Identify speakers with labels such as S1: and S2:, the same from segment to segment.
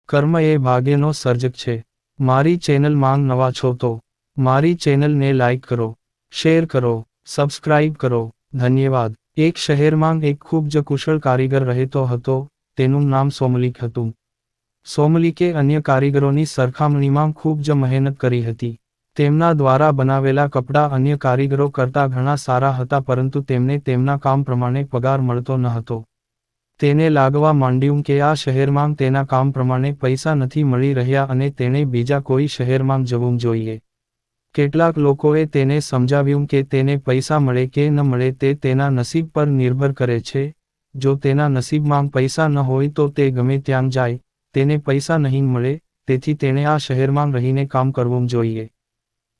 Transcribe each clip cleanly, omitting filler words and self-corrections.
S1: કર્મ એ ભાગ્યનો સર્જક છે. મારી ચેનલ માંગ નવા છો તો મારી ચેનલને લાઈક કરો, શેર કરો, સબસ્ક્રાઇબ કરો. ધન્યવાદ. એક શહેરમાં એક ખૂબ જ કુશળ કારીગર રહેતો હતો, તેનું નામ સોમલિક હતું. સોમલિકે અન્ય કારીગરોની સરખામણીમાં ખૂબ જ મહેનત કરી હતી. તેમના દ્વારા બનાવેલા કપડાં અન્ય કારીગરો કરતાં ઘણા સારા હતા, પરંતુ તેમને તેમના કામ પ્રમાણે પગાર મળતો ન હતો. તેને લાગવા માંડ્યું કે આ શહેરમાં તેના કામ પ્રમાણે પૈસા નથી મળી રહ્યા અને તેણે બીજા કોઈ શહેરમાં જવું જોઈએ. કેટલાક લોકોએ તેને સમજાવ્યું કે તેને પૈસા મળે કે ન મળે તે તેના નસીબ પર નિર્ભર કરે છે. જો તેના નસીબમાં પૈસા ન હોય તો તે ગમે ત્યાં જાય, તેને પૈસા નહીં મળે, તેથી તેણે આ શહેરમાં રહીને કામ કરવું જોઈએ.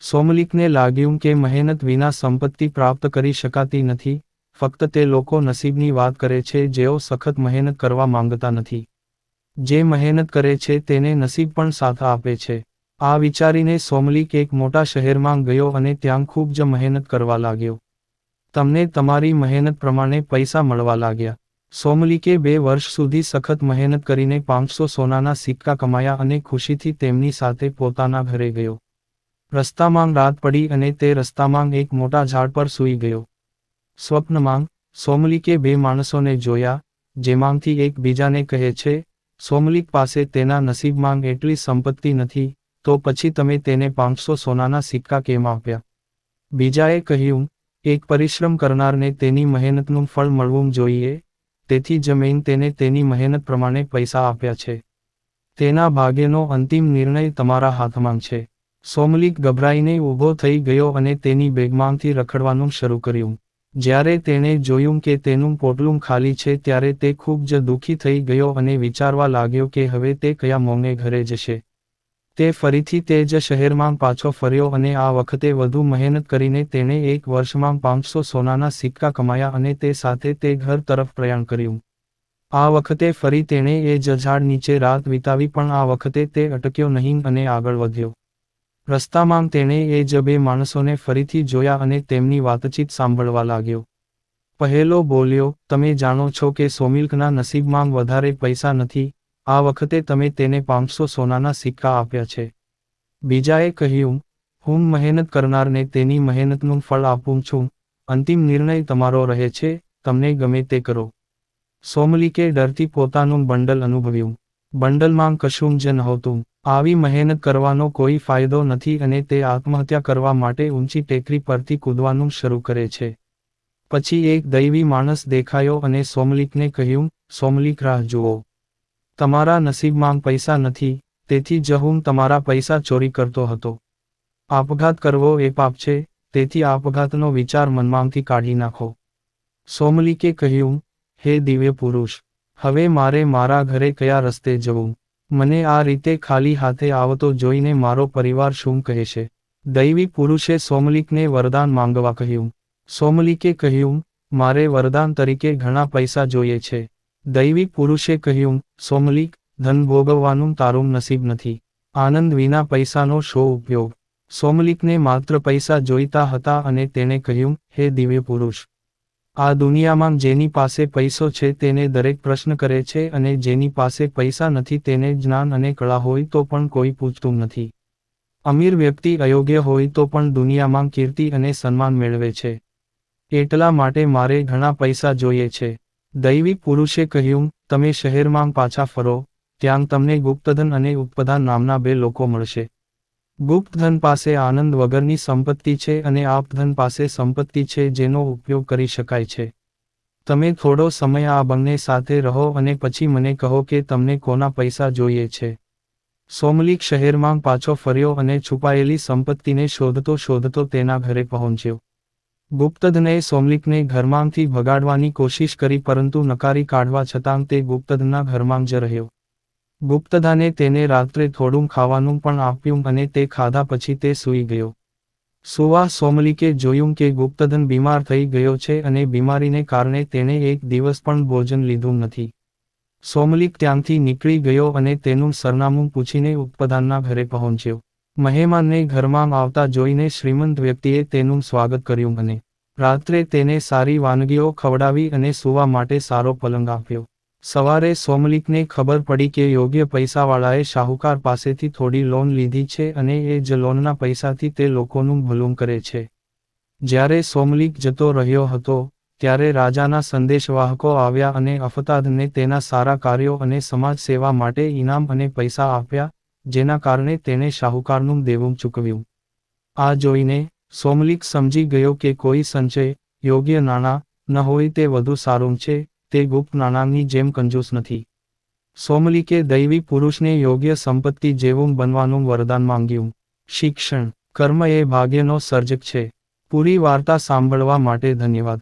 S1: સોમલિકને લાગ્યું કે મહેનત વિના સંપત્તિ પ્રાપ્ત કરી શકાતી નથી, ફક્ત તે લોકો નસીબની વાત કરે છે જેઓ સખત મહેનત કરવા માંગતા નથી. જે મહેનત કરે છે તેને નસીબ પણ સાથ આપે છે. આ વિચારીને સોમલિક એક મોટા શહેરમાં ગયો અને ત્યાં ખૂબ જ મહેનત કરવા લાગ્યો. તમને તમારી મહેનત પ્રમાણે પૈસા મળવા લાગ્યા. સોમલિકે 2 વર્ષ સુધી સખત મહેનત કરીને 500 સોનાના સિક્કા કમાયા અને ખુશીથી તેમની સાથે પોતાના ઘરે ગયો. રસ્તામાં રાત પડી અને તે રસ્તામાં એક મોટા ઝાડ પર સૂઈ ગયો. સ્વપ્નમાં સોમલિકે 2 માણસોને જોયા, જેમાંથી એક બીજાને કહે છે, સોમલિક પાસે તેના નસીબમાં એટલી સંપત્તિ નથી, તો પછી તમે તેને 500 સોનાના સિક્કા કેમ આપ્યા? બીજાએ કહ્યું, એક પરિશ્રમ કરનારને તેની મહેનતનું ફળ મળવું જોઈએ, તેથી જ મેં તેને તેની મહેનત પ્રમાણે પૈસા આપ્યા છે. તેના ભાગ્યનો અંતિમ નિર્ણય તમારા હાથમાં છે. સોમલિક ગભરાઈને ઊભો થઈ ગયો અને તેની બેગમાંથી રખડવાનું શરૂ કર્યું. જ્યારે તેણે જોયું કે તેનું પોટલું ખાલી છે ત્યારે તે ખૂબ જ દુઃખી થઈ ગયો અને વિચારવા લાગ્યો કે હવે તે કયા મોંઘે ઘરે જશે. તે ફરીથી તે જ શહેરમાં પાછો ફર્યો અને આ વખતે વધુ મહેનત કરીને તેણે 1 વર્ષમાં 500 સોનાના સિક્કા કમાયા અને તે સાથે તે ઘર તરફ પ્રયાણ કર્યું. આ વખતે ફરી તેણે એ જ ઝાડ નીચે રાત વિતાવી, પણ આ વખતે તે અટક્યો નહીં અને આગળ વધ્યો. રસ્તામાં તેણે એ જ 2 માણસોને ફરીથી જોયા અને તેમની વાતચીત સાંભળવા લાગ્યો. પહેલો બોલ્યો, તમે જાણો છો કે સોમલિકના નસીબમાં વધારે પૈસા નથી, આ વખતે તમે તેને 500 સોનાના સિક્કા આપ્યા છે. બીજાએ કહ્યું, હું મહેનત કરનારને તેની મહેનતનું ફળ આપું છું, અંતિમ નિર્ણય તમારો રહે છે, તમને ગમે તે કરો. સોમલિકે ડરથી પોતાનું બંડલ અનુભવ્યું. બંડલમાં કશું જ નહોતું. આવી મહેનત કરવાનો કોઈ ફાયદો નથી અને તે આત્મહત્યા કરવા માટે ઊંચી ટેકરી પરથી કૂદવાનું શરૂ કરે છે. પછી એક દૈવી માણસ દેખાયો અને સોમલિકને કહ્યું, સોમલિક રાહ જુઓ. તમારા નસીબમાં પૈસા નથી, તેથી જ હું તમારા પૈસા ચોરી કરતો હતો. આપઘાત કરવો એ પાપ છે, તેથી આપઘાતનો વિચાર મનમાંથી કાઢી નાખો. સોમલિકે કહ્યું, હે દિવ્ય પુરુષ, હવે મારે મારા ઘરે કયા રસ્તે જવું? મને આ રીતે ખાલી હાથે આવતો જોઈને મારો પરિવાર શું કહેશે? દૈવી પુરુષે સોમલિકને વરદાન માંગવા કહ્યું. સોમલિકે કહ્યું, મારે વરદાન તરીકે ઘણા પૈસા જોઈએ છે. દૈવી પુરુષે કહ્યું, સોમલિક, ધન ભોગવવાનું તારું નસીબ નથી. આનંદ વિના પૈસાનો શો ઉપયોગ? સોમલિકને માત્ર પૈસા જોઈતા હતા અને તેણે કહ્યું, હે દિવ્ય પુરુષ, આ દુનિયામાં જેની પાસે પૈસો છે તેને દરેક પ્રશ્ન કરે છે અને જેની પાસે પૈસા નથી તેને જ્ઞાન અને કળા હોય તો પણ કોઈ પૂછતું નથી. અમીર વ્યક્તિ અયોગ્ય હોય તો પણ દુનિયામાં કીર્તિ અને સન્માન મેળવે છે. એટલા માટે મારે ઘણા પૈસા જોઈએ છે. દૈવી પુરુષે કહ્યું, તમે શહેરમાં પાછા ફરો, ત્યાં તમને ગુપ્તધન અને ઉપધન નામના 2 લોકો મળશે. ગુપ્તધન પાસે આનંદ વગરની સંપત્તિ છે અને આપધન પાસે સંપત્તિ છે જેનો ઉપયોગ કરી શકાય છે. તમે થોડો સમય આ બંને સાથે રહો અને પછી મને કહો કે તમને કોના પૈસા જોઈએ છે. સોમલિક શહેરમાં પાછો ફર્યો અને છુપાયેલી સંપત્તિને શોધતો શોધતો તેના ઘરે પહોંચ્યો. ગુપ્તધને સોમલિકને ઘરમાંથી ભગાડવાની કોશિશ કરી પરંતુ નકારી કાઢવા છતાં તે ગુપ્તધનના ઘરમાં જ રહ્યો. ગુપ્તધને તેને રાત્રે થોડું ખાવાનું પણ આપ્યું અને તે ખાધા પછી તે સૂઈ ગયો. સુવા સોમલિકે જોયું કે ગુપ્તધન બીમાર થઈ ગયો છે અને બીમારીને કારણે તેણે એક દિવસ પણ ભોજન લીધું નથી. સોમલિક ત્યાંથી નીકળી ગયો અને તેનું સરનામું પૂછીને ઉપધનના ઘરે પહોંચ્યો. મહેમાનને ઘરમાં આવતા જોઈને શ્રીમંત વ્યક્તિએ તેનું સ્વાગત કર્યું અને રાત્રે તેને સારી વાનગીઓ ખવડાવી અને સૂવા માટે સારો પલંગ આપ્યો. સવારે સોમલિકને ખબર પડી કે યોગ્ય પૈસાવાળાએ શાહુકાર પાસેથી થોડી લોન લીધી છે અને એ જ લોનના પૈસાથી તે લોકોનું ભલું કરે છે. જ્યારે સોમલિક જતો રહ્યો હતો, ત્યારે રાજાના સંદેશવાહકો આવ્યા અને અફતાદને તેના સારા કાર્યો અને સમાજ સેવા માટે ઇનામ અને પૈસા આપ્યા, જેના કારણે તેણે શાહુકારનું દેવું ચૂકવ્યું. આ જોઈને સોમલિક સમજી ગયો કે કોઈ સંચય, યોગ્ય નાણાં ન હોય તે વધુ સારું છે, તે ગુપ્ત નાણાંની જેમ કંજૂસ નથી. સોમલિકે દૈવી પુરુષને યોગ્ય સંપત્તિ જેવું બનવાનું વરદાન માંગ્યું. શિક્ષણ: કર્મ એ ભાગ્યનો સર્જક છે. પૂરી વાર્તા સાંભળવા માટે ધન્યવાદ.